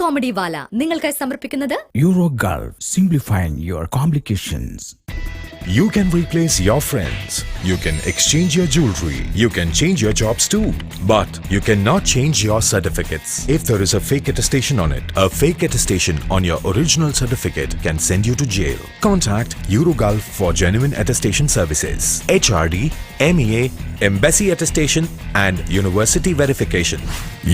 Comedy വാല നിങ്ങൾക്കായി സമർപ്പിക്കുന്നത് Eurogulf, simplifying your complications. You can replace your friends. You can exchange your jewelry. You can change your jobs too. But you cannot change your certificates. If there is a fake attestation on it, a fake attestation on your original certificate can send you to jail. Contact Eurogulf for genuine attestation services. HRD, MEA, Embassy Attestation and University Verification.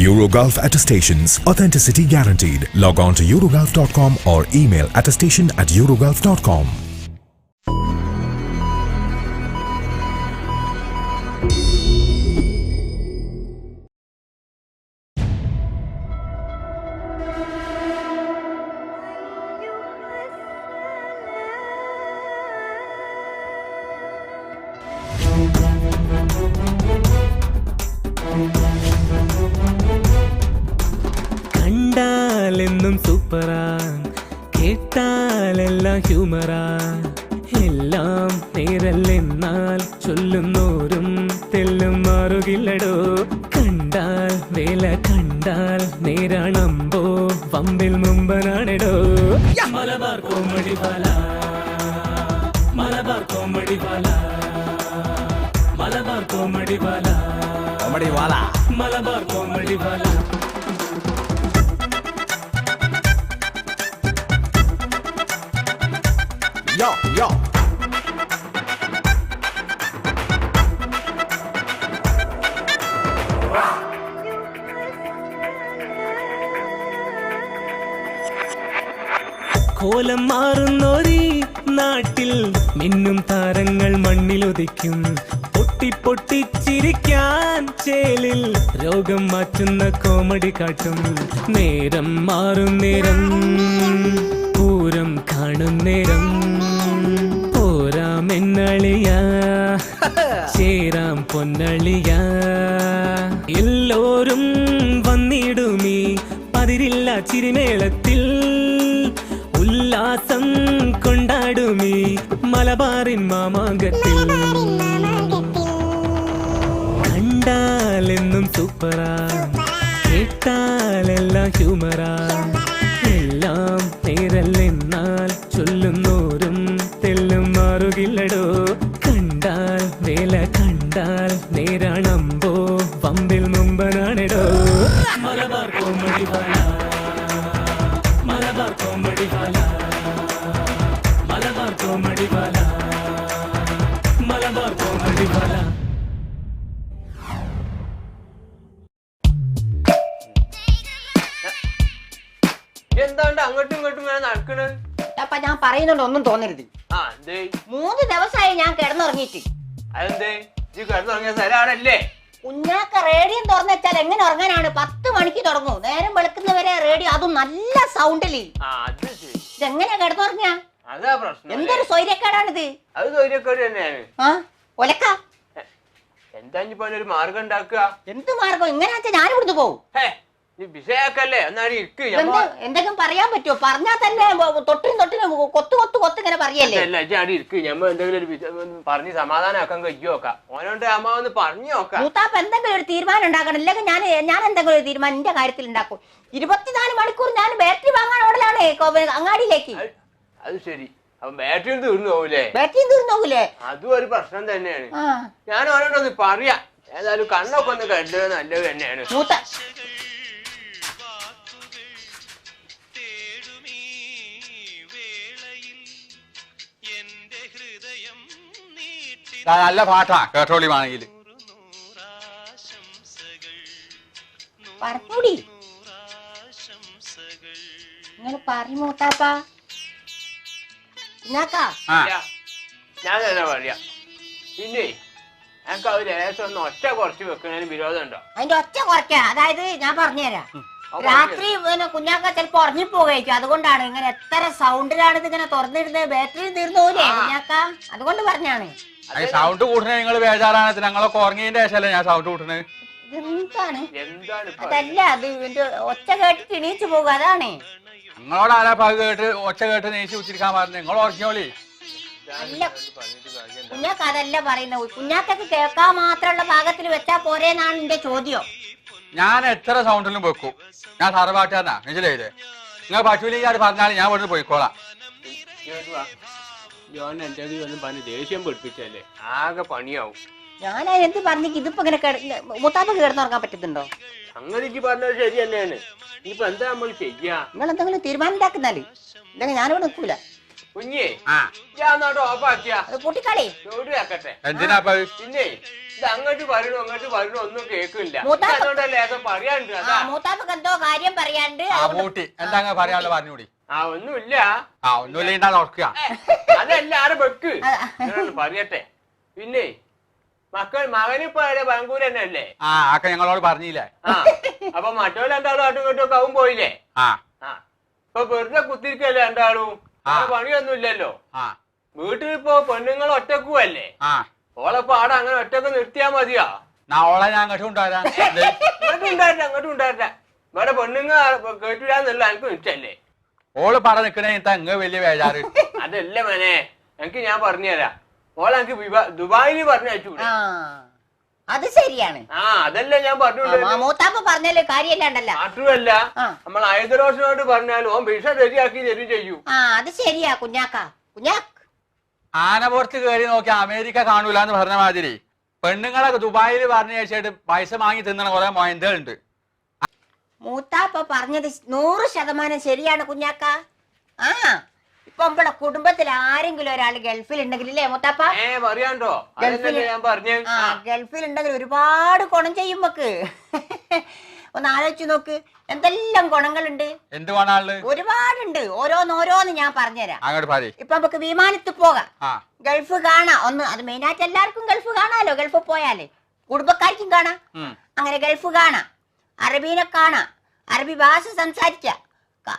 Eurogulf Attestations. Authenticity guaranteed. Log on to eurogulf.com or email attestation@eurogulf.com. കണ്ടാലെന്നും സൂപ്പറാ, കേട്ടാലെല്ലാം ഹ്യൂമറാ, എല്ലാം നേരല്ലെന്നാൽ ചൊല്ലുന്നോരും തെല്ലും മാറുകില്ലടോ. കണ്ടാൽ വേല കണ്ടാൽ നേരാണമ്പോ വമ്പിൽ മുമ്പനാണെടോ. Malabar comedy വാല, Malabar comedy വാല, Malabar comedy വാല, Comedy wala. Malabar comedy വാല. Yo, yo. കോലം മാറുന്നോരീ നാട്ടിൽ മിന്നും താരങ്ങൾ മണ്ണിലൊതിക്കും. പൊട്ടിപ്പൊട്ടിച്ചിരിക്കാൻ ചേലിൽ രോഗം മാറ്റുന്ന കോമഡി കാട്ടും. നേരം മാറും നേരം പൂരം കാണും നേരം പോരാമെന്നളിയ ചേരാം പൊന്നളിയ. എല്ലോരും വന്നിടുമീ പതിരില്ല ചിരിമേളത്തിൽ. ഉല്ലാസം കൊണ്ടാടുമീ മലബാറിൻ മാമാങ്കത്തിൽ. കണ്ടാലെന്നും സൂപ്പറാ, കേട്ടാലെല്ലാം ഹ്യൂമറാ, എല്ലാം നേരല്ലെന്നാൽ ചൊല്ലുന്നോരും തെല്ലും മാറുകില്ലടോ. കണ്ടാൽ വേല കണ്ടാൽ നേരാണമ്പോ വമ്പിൽ മുമ്പനാണെടോ. മലബാർ കോമഡി വാല, മലബാർ കോമഡി വാല, മലബാർ കോമഡി വാല, മലബാർ കോമഡി വാല. എന്താണ്ട് അങ്ങോട്ടും ഇങ്ങോട്ടും ഇങ്ങനെ നടക്കണത്? അപ്പൊ ഞാൻ പറയുന്നുണ്ട്, ഒന്നും തോന്നരുത്. ആ എന്തേ? 3 ദിവസമായി ഞാൻ കിടന്നുറങ്ങിയിട്ട്. അതെന്തേ? ഈ കിടന്നുറങ്ങിയ സ്ഥലമാണല്ലേ? കുഞ്ഞാക്ക റേഡിയോ തുറന്നു വെച്ചാൽ എങ്ങനെ ഉറങ്ങാനാണ്? 10 മണിക്ക് തുടങ്ങും, നേരം വെളുക്കുന്നവരെ റേഡിയോ, അതും നല്ല സൗണ്ടില്. അത് ശരി. ഇതെങ്ങനെയാ കിടന്നുറങ്ങിയ? അതാ പ്രശ്നം. എന്തൊരു സ്വൈര്യക്കേടാണിത്. അത് തൊഴിലക്കേട് തന്നെയാണ്. ആ ഒലക്ക എന്താ ഇപ്പൊ ഒരു മാർഗം ഉണ്ടാക്കുക? എന്ത് മാർഗം? ഇങ്ങനെ വെച്ചാൽ ഞാൻ ഇവിടുന്ന് പോകും. നീ വിഷയാക്കല്ലേ? എന്നാലും ഇരിക്ക്. എന്തെങ്കിലും പറയാൻ പറ്റുമോ? പറഞ്ഞാൽ തന്നെ തൊട്ടിനും കൊത്ത് ഇങ്ങനെ പറയല്ലേ? ഇരിക്ക്. ഞമ്മ എന്തെങ്കിലും ഒരു പറഞ്ഞ് സമാധാനമാക്കാൻ കഴിച്ചു നോക്കാം. ഓനോണ്ട് അമ്മ ഒന്ന് പറഞ്ഞു നോക്കാം. മൂത്താപ്പ എന്തെങ്കിലും ഒരു തീരുമാനം ഉണ്ടാക്കണം. ഇല്ലെങ്കിൽ ഞാൻ എന്തെങ്കിലും ഒരു തീരുമാനം എന്റെ കാര്യത്തിൽ ഉണ്ടാക്കും. 24 മണിക്കൂർ ഞാൻ ബാറ്ററി വാങ്ങാൻ ഓടലാണ് അങ്ങാടിയിലേക്ക്. അത് ശരി. അപ്പൊ ബാറ്ററി തീർന്നു പോകൂലേ? ബാറ്ററി തീർന്നു പോകൂലേ? അതും ഒരു പ്രശ്നം തന്നെയാണ്. ഞാൻ ഓനോടൊന്ന് പറയാം. ഏതായാലും കണ്ണൊക്കെ ഒന്ന് കണ്ടത് നല്ലത് തന്നെയാണ്. നല്ല പാട്ടാ കേട്ടോളി വേണമെങ്കിൽ. പറഞ്ഞൂടി നിങ്ങൾ പറഞ്ഞു മൂത്താപ്പ. ഞാൻ തന്നെ പറയാം. പിന്നെ എനിക്ക് അത് ലേശം ഒന്ന് ഒറ്റ കുറച്ച് വെക്കുന്നതിന് വിരോധം ഉണ്ടോ? അതിന്റെ ഒച്ച കുറയ്ക്കാ. അതായത് ഞാൻ പറഞ്ഞുതരാം. രാത്രി കുഞ്ഞാക്ക ചിലപ്പോ ഉറങ്ങിപ്പോകേക്കും. അതുകൊണ്ടാണ് ഇങ്ങനെ എത്ര സൗണ്ടിലാണ് ഇത് ഇങ്ങനെ തുറന്നിടുന്നത്. ബാറ്ററി തീർന്നു പോലേ കുഞ്ഞാക്ക, അതുകൊണ്ട് പറഞ്ഞാണ്. സൗണ്ട് കൂട്ടണേ നിങ്ങൾ ബേജാറാണ്. ഞങ്ങളൊക്കെ ഉറങ്ങിയതിന്റെ ശേഷമല്ലേ ഞാൻ സൗണ്ട് കൂട്ടണേ. എന്താണ്? അതല്ല, അത് ഒച്ച കേട്ടിട്ട് എണീച്ചു പോകുക, അതാണ്. നിങ്ങളോട് ആരാ പക് കേട്ട് ഒച്ച കേട്ട് നീച്ച് ഉച്ചിരിക്കാൻ പറഞ്ഞു? നിങ്ങൾ ഉറങ്ങിയോളി. കുഞ്ഞാക്ക അതല്ല പറയുന്നത്. കുഞ്ഞാക്കൊക്കെ കേൾക്കാൻ മാത്രമുള്ള ഭാഗത്തിൽ വെച്ചാ പോരേന്നാണ് എന്റെ ചോദ്യം. ഞാൻ എത്ര സൗണ്ടിലും വെക്കും. ഞാൻ തറവാട്ടുകാരനാ, മനസ്സിലായില്ലേ? നിങ്ങൾ പശുവിലേക്ക് അത് പറഞ്ഞാൽ ഞാൻ ഇവിടുന്ന് പോയിക്കോളാം. ജോൻ എന്തെങ്കിലും ഒന്നും പറഞ്ഞ് ദേഷ്യം പഠിപ്പിച്ചല്ലേ, ആകെ പണിയാവും. ഞാൻ എന്ത് പറഞ്ഞേക്ക് ഇതിപ്പോ ഇങ്ങനെ മുത്താപ്പ് കിടന്നുറങ്ങാൻ പറ്റുന്നുണ്ടോ? സംഗതിക്ക് പറഞ്ഞത് ശരി തന്നെയാണ്. ഇനിയിപ്പോ എന്താ നമ്മൾ ചെയ്യാ? നിങ്ങൾ എന്തെങ്കിലും തീരുമാനം ഉണ്ടാക്കുന്നാല് ഇല്ലെങ്കിൽ ഞാനിവിടെ നിൽക്കൂല. കുഞ്ഞേ ഞാൻ ഓഫാക്കിയാ അത് കൂട്ടിക്കളി. ജോലി ആക്കട്ടെ. എന്തിനാ പിന്നെ ഇത് അങ്ങോട്ട് പറയണു അങ്ങോട്ട് പറയണു ഒന്നും കേൾക്കില്ല. മൂത്താപ്പ- അതുകൊണ്ടല്ലേ ഏതോ പറയാനുണ്ട്. അതാ മൂത്താപ്പൊക്കെ എന്തോ കാര്യം പറയാണ്ട് ആ പൂട്ടി എന്താ അങ്ങനെ പറയാനുള്ള പറഞ്ഞൂടി. ഒന്നുമില്ല. ഒന്നുമില്ല ഉണ്ടാ നോക്കുക. അതെല്ലാരും വെക്ക് പറയട്ടെ. പിന്നെ മകനിപ്പോ ബാംഗ്ലൂർ തന്നെ അല്ലേ? ആക്കെ ഞങ്ങളോട് പറഞ്ഞില്ലേ. അപ്പൊ മറ്റോ രണ്ടാളും ആട്ടും ഇങ്ങോട്ടും കവും പോയില്ലേ? ഇപ്പൊ വെറുതെ കുത്തിരിക്കല്ലേ രണ്ടാളും, പണിയൊന്നുമില്ലല്ലോ. വീട്ടിലിപ്പോ പെണ്ണുങ്ങൾ ഒറ്റക്കുവല്ലേ? ഓളെപ്പോ ആടെ അങ്ങനെ ഒറ്റക്ക് നിർത്തിയാ മതിയാ? ഓളെ ഞാൻ അങ്ങോട്ടും ഉണ്ടാരാ. അങ്ങോട്ടും ഉണ്ടായില്ല. ഇവിടെ പെണ്ണുങ്ങ കേട്ടില്ലാന്നുള്ള എനിക്ക് നിച്ചല്ലേ. ഓള് പറ നിക്കണേ ഇങ്ങ വലിയ വേജാറ്. അതല്ല മോനെ, എനിക്ക് ഞാൻ പറഞ്ഞുതരാം. ഓളെ എനിക്ക് ദുബായിൽ പറഞ്ഞയച്ചു. അത് ശരിയാണ്. അതല്ലേ ഞാൻ പറഞ്ഞു. മൂത്താപ്പ പറഞ്ഞാല് കാര്യമല്ലാണ്ടല്ല. മാത്രമല്ല നമ്മൾ ഹൈദരോസിനോട് പറഞ്ഞാലും ഓൻ വിസ ശരിയാക്കി തരും ചെയ്യൂ. അത് ശരിയാ കുഞ്ഞാക്ക. ആനപുറത്ത് കയറി നോക്കി അമേരിക്ക കാണൂല എന്ന് പറഞ്ഞ മാതിരി പെണ്ണുങ്ങളെ ദുബായിൽ പറഞ്ഞു വെച്ചിട്ട് പൈസ വാങ്ങി തിന്നണ കുറെ മൊയന്തകളുണ്ട്. മൂത്താപ്പ പറഞ്ഞത് 100% ശരിയാണ് കുഞ്ഞാക്ക. ഇപ്പൊ നമ്മളെ കുടുംബത്തിൽ ആരെങ്കിലും ഒരാൾ ഗൾഫിൽ ഉണ്ടെങ്കിൽ ഇല്ലേ മൂത്താപ്പ? പറയാണ്ടോ? ഗൾഫിൽ ഉണ്ടെങ്കിൽ ഒരുപാട് ഗുണം ചെയ്യും നമുക്ക്. ഒന്ന് ആലോചിച്ച് നോക്ക്, എന്തെല്ലാം ഗുണങ്ങളുണ്ട്. എന്ത് ഗുണാള്? ഒരുപാടുണ്ട്. ഓരോന്നോരോന്ന് ഞാൻ പറഞ്ഞുതരാം. അങ്ങോട്ട് പറയും. ഇപ്പൊ നമുക്ക് വിമാനത്തിൽ പോകാം, ഗൾഫ് കാണാം. ഒന്ന് അത് മെയിനായിട്ട് എല്ലാവർക്കും ഗൾഫ് കാണാലോ. ഗൾഫ് പോയാലേ കുടുംബക്കാർക്കും കാണാം. അങ്ങനെ ഗൾഫ് കാണാം, അറബീനെ കാണാം, അറബി ഭാഷ സംസാരിക്കാം,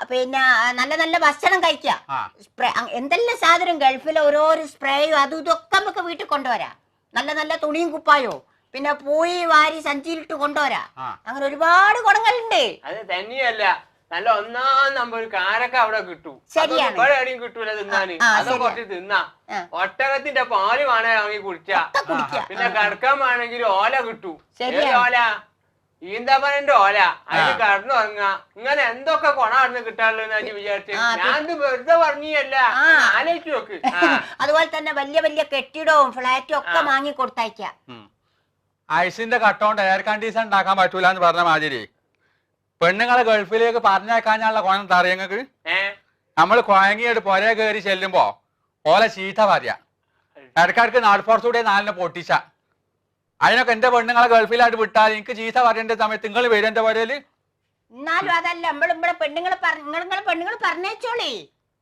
പിന്നെ നല്ല നല്ല ഭക്ഷണം കഴിക്കാം. സ്പ്രേ എന്തെല്ലാം സാധനം ഗൾഫിലെ ഓരോരോ സ്പ്രേയും അതും ഇതൊക്കെ നമുക്ക് വീട്ടിൽ കൊണ്ടുവരാം. നല്ല നല്ല തുണിയും കുപ്പായോ, പിന്നെ പോയി വാരി സഞ്ചിയിലിട്ട് കൊണ്ടുവരാ. അങ്ങനെ ഒരുപാട് ഗുണങ്ങളുണ്ട്. അത് തന്നെയല്ല, നല്ല ഒന്നാം നമ്പർ കാരൊക്കെ അവിടെ കിട്ടും. ശരിയാണ്. എവിടെയും കിട്ടൂല തിന്നാന്. അത് കുറച്ച് തിന്നാ. ഒട്ടകത്തിന്റെ പാല് വേണേ വാങ്ങി കുടിച്ചാ. പിന്നെ കിടക്കാൻ വേണമെങ്കിൽ ഓല കിട്ടൂ. ഓല ഈന്തപ്പനന്റെ ഓല, അതിന് കടന്നു ഇറങ്ങ. ഇങ്ങനെ എന്തൊക്കെ കൊണാടുന്ന് കിട്ടാനുള്ളതെന്ന് വിചാരിച്ചു. ഞാൻ വെറുതെ പറഞ്ഞല്ല, ആലോചിച്ചു നോക്ക്. അതുപോലെ തന്നെ വലിയ വലിയ കെട്ടിടവും ഫ്ലാറ്റും ഒക്കെ വാങ്ങി കൊടുത്തയക്കാം. ഐസിന്റെ കട്ടോണ്ട് എയർ കണ്ടീഷൻ ഉണ്ടാക്കാൻ പറ്റൂല എന്ന് പറഞ്ഞ മാതിരി പെണ്ണുങ്ങളെ ഗൾഫിലേക്ക് പറഞ്ഞേക്കാനുള്ള ഗുണം എന്താ അറിയാം നിങ്ങക്ക്? നമ്മൾ കുഴങ്ങിയിട്ട് പുരയെ കയറി ചെല്ലുമ്പോ ഓലെ ചീത്ത പറയാ. ഇടക്കിടക്ക് നാൽപ്പുറത്തൂടെ 4 പൊട്ടിച്ച. അതിനൊക്കെ എന്റെ പെണ്ണുങ്ങളെ ഗൾഫിലായിട്ട് വിട്ടാൽ എനിക്ക് ചീത്ത പറയേണ്ട സമയത്ത് നിങ്ങൾ വരും എന്റെ പുരയില്. എന്നാലും അതല്ല നമ്മളെ പെണ്ണുങ്ങൾ പറഞ്ഞേച്ചോളേ.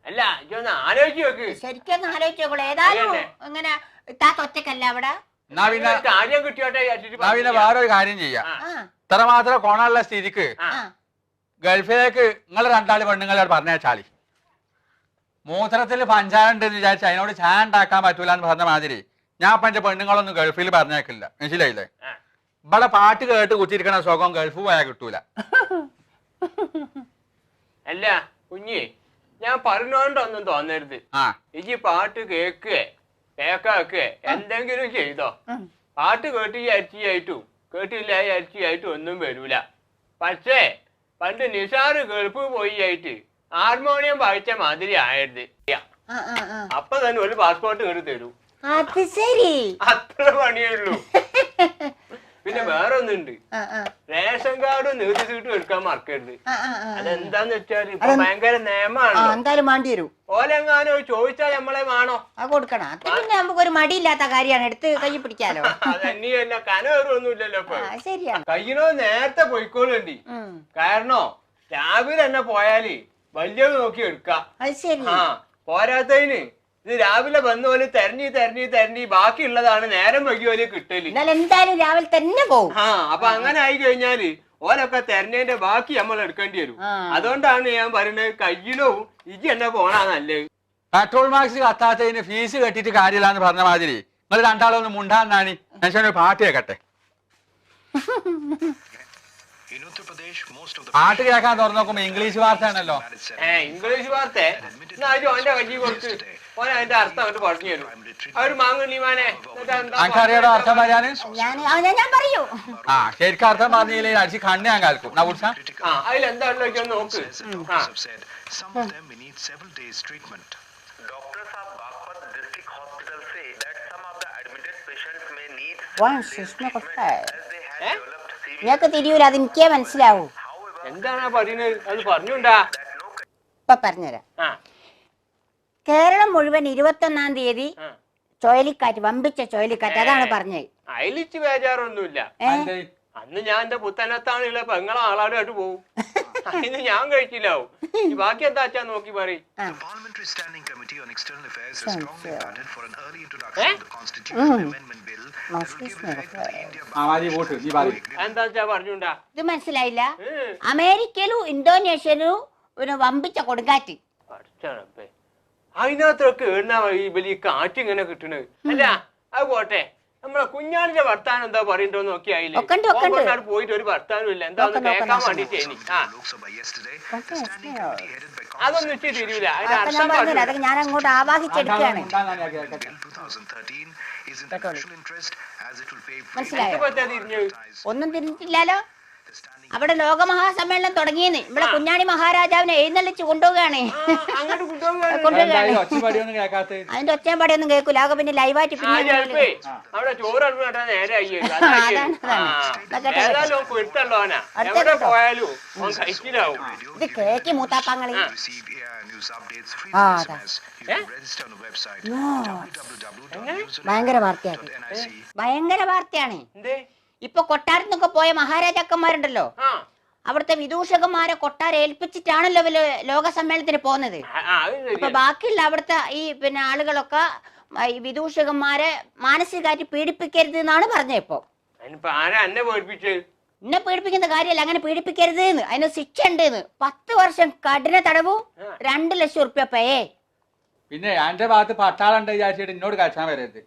അല്ല ഇതൊന്ന് ആലോചിച്ച് നോക്ക്. ശരിക്കും ആലോചിച്ച് നോക്കോളൂ. ഏതായാലും ഇങ്ങനെ ഇത്താത്ത ഒറ്റക്കല്ല അവിടെ. കാര്യം കിട്ടിയോട്ടെ. പിന്നെ വേറൊരു കാര്യം ചെയ്യാം. ഇത്ര മാത്രം കോണുള്ള സ്ഥിതിക്ക് ഗൾഫിലേക്ക് നിങ്ങൾ 2 പെണ്ണുങ്ങളെ പറഞ്ഞേച്ചാളി. മൂത്രത്തിൽ പഞ്ചാര ഉണ്ടെന്ന് വിചാരിച്ച് അതിനോട് ചായ ഉണ്ടാക്കാൻ പറ്റൂല എന്ന് പറഞ്ഞ മാതിരി ഞാൻ ഇപ്പൊ എന്റെ പെണ്ണുങ്ങളൊന്നും ഗൾഫിൽ പറഞ്ഞേക്കില്ല, മനസ്സിലായില്ലേ? ഇവിടെ പാട്ട് കേട്ട് കുത്തിരിക്കണ സുഖം ഗൾഫ് പോയാൽ കിട്ടൂല. അല്ല കുഞ്ഞി, ഞാൻ പറഞ്ഞോണ്ടൊന്നും തോന്നരുത്. ഇജി പാട്ട് കേക്കാക്കെ എന്തെങ്കിലും ചെയ്തോ. പാട്ട് കേട്ട് അരിച്ചിയായിട്ടും കേട്ടില്ല അരിച്ചിയായിട്ടും ഒന്നും വരൂല. പക്ഷേ പണ്ട് നിസാറ് ഗൾഫ് പോയി ആയിട്ട് ഹാർമോണിയം വായിച്ച മാതിരി ആയത്. അപ്പൊ തന്നെ ഒരു പാസ്പോർട്ട് ഇങ്ങോട്ട് തരൂ. അത് ശരി, അത്ര പണിയുള്ളൂ. പിന്നെ വേറെ ഒന്നുണ്ട്, റേഷൻ കാർഡും നികുതി ചീട്ടും എടുക്കാൻ മറക്കരുത്. അതെന്താന്ന് വെച്ചാൽ ഇപ്പൊ ഭയങ്കര നിയമാണ്. എന്തായാലും വേണ്ടി വരും. ഓലെങ്ങാനോ ചോദിച്ചാൽ നമ്മളെ വേണോ? അത് കൊടുക്കണം. അത് പിന്നെ നമുക്ക് ഒരു മടിയില്ലാത്ത കാര്യമാണ്, എടുത്ത് കൈ പിടിക്കാലോ. അതന്നെയല്ല, കനവേറൊന്നുമില്ലല്ലോ ഇപ്പൊ. ശരിയാണ്. കയ്യിനോ നേരത്തെ പോയിക്കോളുണ്ട്. കാരണോ രാവിലെ തന്നെ പോയാല് വലിയത് നോക്കി എടുക്കാം. അത് ശരി. പോരാത്തതിന് ഇത് രാവിലെ വന്ന പോലെ തെരഞ്ഞി ബാക്കിയുള്ളതാണ് നേരം വൈകി പോലെ കിട്ടല്. എന്തായാലും രാവിലെ തന്നെ പോകും. അപ്പൊ അങ്ങനെ ആയി കഴിഞ്ഞാല് ഓലൊക്കെ തെരഞ്ഞതിന്റെ ബാക്കി നമ്മൾ എടുക്കേണ്ടി വരും. അതുകൊണ്ടാണ് ഞാൻ പറയുന്നത് കയ്യിലോ ഇജി എന്നെ പോണാ നല്ലത്. പെട്രോൾ മാർക്സ് കത്താത്തതിന് ഫീസ് കെട്ടിട്ട് കാര്യമില്ലാന്ന് പറഞ്ഞ മാതിരി നിങ്ങൾ 2 ഒന്ന് മുണ്ടാന്നാണ്. ഞാൻ പാട്ട് കേക്കട്ടെ. പാട്ട് കേൾക്കാൻ തുറന്നു നോക്കുമ്പോ ഇംഗ്ലീഷ് വാർത്ത ആണല്ലോ. ഇംഗ്ലീഷ് വാർത്ത ഓന്റെ കയ്യിൽ കൊടുത്ത് ഓൻ അതിന്റെ അർത്ഥം അങ്ങോട്ട് പറഞ്ഞു തരും. അവര് മാങ്ങുണ്ണിമാനെ എനിക്കറിയാടോ അർത്ഥം പറയാന്. ഞാൻ പറയൂ. ആ ശരിക്കും അർത്ഥം പറഞ്ഞില്ലേ അടിച്ച് കണ്ണ് ഞാൻ കാൽക്കും. എന്നാ കുടിച്ചാ അതിലെന്താ നോക്ക്. Some of them may need several days treatment. Doctors of Baghpat District Hospital say that some of the admitted patients may need Sushma കൊട്ടേ as they have developed severe. നിനക്ക് തിരിയൂല, അത് എനിക്കേ മനസ്സിലാവൂ. എന്താണ് പറയുന്നത്? അത് പറഞ്ഞുണ്ടാ. ഇപ്പൊ പറഞ്ഞുതരാം. കേരളം മുഴുവൻ 21-ാം തീയതി ചുഴലിക്കാറ്റ്, വമ്പിച്ച ചുഴലിക്കാറ്റ്, അതാണ് പറഞ്ഞത്. അയലിച്ച് ബേജാറൊന്നുമില്ല. അന്ന് ഞാൻ എന്റെ പുത്തനത്താണുള്ള പെങ്ങളെ ആളാടുമായിട്ട് പോകും. അതിന് ഞാൻ കഴിച്ചില്ലാവും. ബാക്കി എന്താ വെച്ചാ നോക്കി പറയും. The Parliamentary Standing Committee on External Affairs has strongly voted for an early introduction of the Constitutional Amendment Bill that will give effect to the India. എന്താ വെച്ചാ പറഞ്ഞുണ്ടാ. ഇത് മനസ്സിലായില്ല? അമേരിക്കയിലും ഇന്തോനേഷ്യയിലും ഒരു വമ്പിച്ച കൊടുങ്കാറ്റ്. അതിനകത്തൊക്കെ എണ്ണ ഈ കാറ്റ് ഇങ്ങനെ കിട്ടണത് അല്ല. അത് പോട്ടെ, നമ്മളെ കുഞ്ഞാണിന്റെ വർത്താനം എന്താ പറയണ്ടോന്ന് നോക്കിയായില്ലേ? പോയിട്ട് ഒരു വർത്താനം ഇല്ല. എന്താ കേൾക്കാൻ വേണ്ടിട്ട് അതൊന്നും ഇച്ചിരി തിരിയൂല. അതൊക്കെ ഞാൻ അങ്ങോട്ട് ആവാഹിച്ചെടുക്കുകയാണ്. മനസ്സിലായോ? ഒന്നും തിരിഞ്ഞിട്ടില്ലല്ലോ. അവിടെ ലോകമഹാസമ്മേളനം തുടങ്ങിയെന്ന് ഇവിടെ കുഞ്ഞാണി മഹാരാജാവിനെ എഴുന്നള്ളിച്ച് കൊണ്ടുപോവുകയാണ്. അതിന്റെ ഒച്ചയും പടിയൊന്നും കേൾക്കൂല. ആകെ പിന്നെ ലൈവായിട്ട് പിന്നെ അവിടെ ചോറ് പോയാലും ഇത് കേക്ക് മൂത്താപ്പാങ്ങളി. ഭയങ്കര വാർത്തയാണ്, ഭയങ്കര വാർത്തയാണ്. ഇപ്പൊ കൊട്ടാരത്തൊക്കെ പോയ മഹാരാജാക്കന്മാരുണ്ടല്ലോ, അവിടുത്തെ വിദൂഷകന്മാരെ കൊട്ടാരം ഏൽപ്പിച്ചിട്ടാണല്ലോ ലോക സമ്മേളനത്തിന് പോകുന്നത്. അപ്പൊ ബാക്കിയുള്ള അവിടുത്തെ ഈ പിന്നെ ആളുകളൊക്കെ ഈ വിദൂഷകന്മാരെ മാനസികമായിട്ട് പീഡിപ്പിക്കരുത് എന്നാണ് പറഞ്ഞത്. ഇപ്പൊ എന്നെ പീഡിപ്പിക്കുന്ന കാര്യമല്ല, അങ്ങനെ പീഡിപ്പിക്കരുത് എന്ന്. അതിന് ശിക്ഷ ഉണ്ട്. 10 വർഷം കഠിന തടവും 2 ലക്ഷം ഉറുപ്പ്യ പേ. പിന്നെ എന്റെ ഭാഗത്ത് പട്ടാളുണ്ട് വിചാരിച്ചിട്ട് എന്നോട് കഴിച്ചാൻ വരരുത്.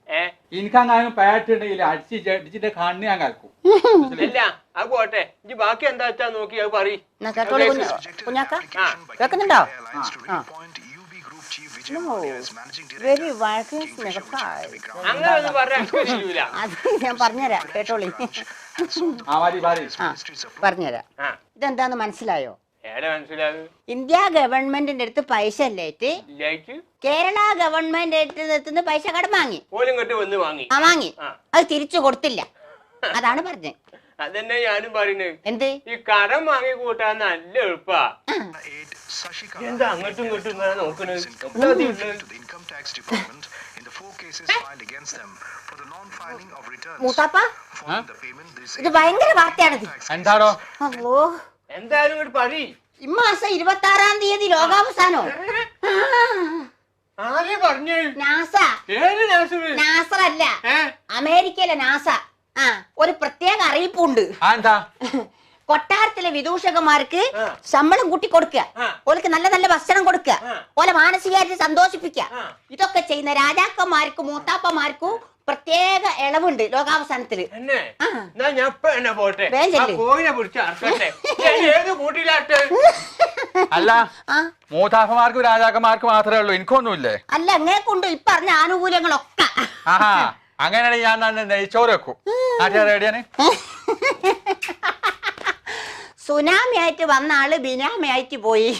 എനിക്കങ്ങനെ പാറ്റുണ്ടെങ്കിൽ അടിച്ചിട്ട് കണ്ണ് ഞാൻ കളിക്കും. പോട്ടെ, ബാക്കി എന്താ വെച്ചാ നോക്കി അത് പറയും. കുഞ്ഞാക്ക കേൾക്കുന്നുണ്ടോ? അങ്ങനെ ഒന്നും പറഞ്ഞില്ല. അത് ഞാൻ പറഞ്ഞുതരാം, കേട്ടോളി. പറഞ്ഞുതരാം. ഇതെന്താന്ന് മനസ്സിലായോ? ഇന്ത്യ ഗവൺമെന്റിന്റെ അടുത്ത് പൈസ ഇല്ലേറ്റ് കേരള ഗവൺമെന്റ് അടുത്ത് പൈസ കടം വാങ്ങി. വാങ്ങി അത് തിരിച്ചു കൊടുത്തില്ല. അതാണ് പറഞ്ഞത്. അതന്നെ ഞാനും പറയുന്നത്. എന്ത്? ഈ കടം വാങ്ങി കൂട്ടാൻ നല്ല എളുപ്പാ. എന്താ അങ്ങോട്ടും ഇങ്ങോട്ടും നോക്കണത്? മൂത്താപ്പ, ഇത് ഭയങ്കര വാർത്തയാണിത്. എന്താണോ? എന്തായാലും ഇങ്ങോട്ട് പറ. ഇമ്മാസം 26-ാം തീയതി ലോകാവസാനോ? നാസറല്ല, അമേരിക്കയിലെ നാസ ഒരു പ്രത്യേക അറിയിപ്പുണ്ട്. കൊട്ടാരത്തിലെ വിദൂഷകന്മാർക്ക് ശമ്പളം കൂട്ടി കൊടുക്കുക, ഓൾക്ക് നല്ല നല്ല ഭക്ഷണം കൊടുക്കുക, ഓലെ മാനസികമായിട്ട് സന്തോഷിപ്പിക്കുക. ഇതൊക്കെ ചെയ്യുന്ന രാജാക്കന്മാർക്കും മൂത്താപ്പന്മാർക്കും പ്രത്യേക ഇളവുണ്ട് ലോകാവസാനത്തില്. അല്ല, മൂത്താപ്പന്മാർക്കും രാജാക്കന്മാർക്കും മാത്രമേ ഉള്ളൂ, എനിക്കൊന്നുമില്ലേ? അല്ല, അങ്ങനെ കൊണ്ട് ഈ പറഞ്ഞ ആനുകൂല്യങ്ങളൊക്കെ. ആഹാ, അങ്ങനെയാണെങ്കിൽ ഞാൻ തന്നെ നെയ്ച്ചോറ് വെക്കും. റെഡിയാണ്. സുനാമി ആയിട്ട് വന്ന ആള് ബിനാമി ആയിട്ട് പോയി.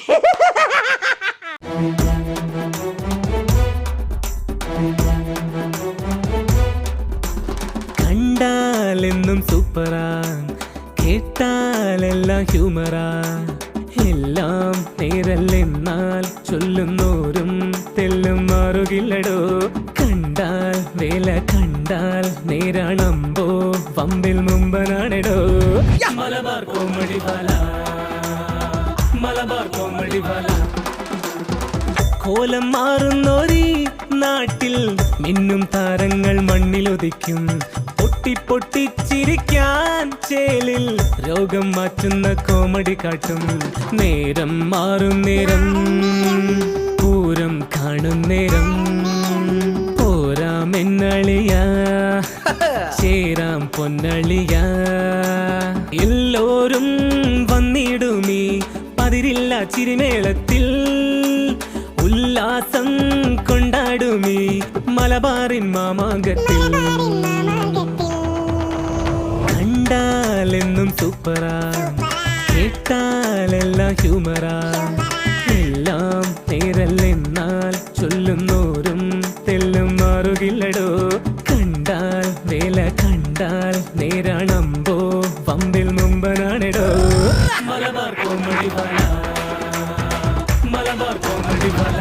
കണ്ടാലെന്നും സൂപ്പറാ, കേട്ടാലെല്ലാം ഹ്യൂമറാ, എല്ലാം നേരല്ലെന്നാൽ ചൊല്ലുന്നോരും തെല്ലും മാറുകില്ലടോ. കണ്ടാൽ വേല കണ്ടാൽ നേരാണമ്പോ പമ്പിൽ മുമ്പനാണെടോ. മലബാർ കോമഡി ബാല, മലബാർ കോമഡി ബാല. കോലം മാറുന്നോരീ നാട്ടിൽ മിന്നും താരങ്ങൾ മണ്ണിലൊതിക്കും. പൊട്ടിപ്പൊട്ടിച്ചിരിക്കാൻ ചേലിൽ രോഗം മാറ്റുന്ന കോമഡി കാട്ടും. നേരം മാറും നേരം, പൂരം കാണും നേരം, പോരാമെന്നളിയ ചേരാം പൊന്നളിയ. എല്ലോരും വന്നിടുമീ പതിരില്ല ചിരിമേളത്തിൽ. ഉല്ലാസം കൊണ്ടാടുമീ മലബാറിൻ മാമാങ്കത്തിൽ കണ്ടാലെന്നും സൂപ്പറാ കേട്ടാലെല്ലാം ഹ്യൂമറാ എല്ലാം നേരല്ലെന്നാൽ ചൊല്ലുന്നോരും തെല്ലും മാറുകില്ലടോ കണ്ടാൽ വേല കണ്ടാൽ നേരാണമ്പോ പമ്പിൽ മുമ്പനാണെടോ മലബാർ കോമഡി വാല മലബാർ കോമഡി വാല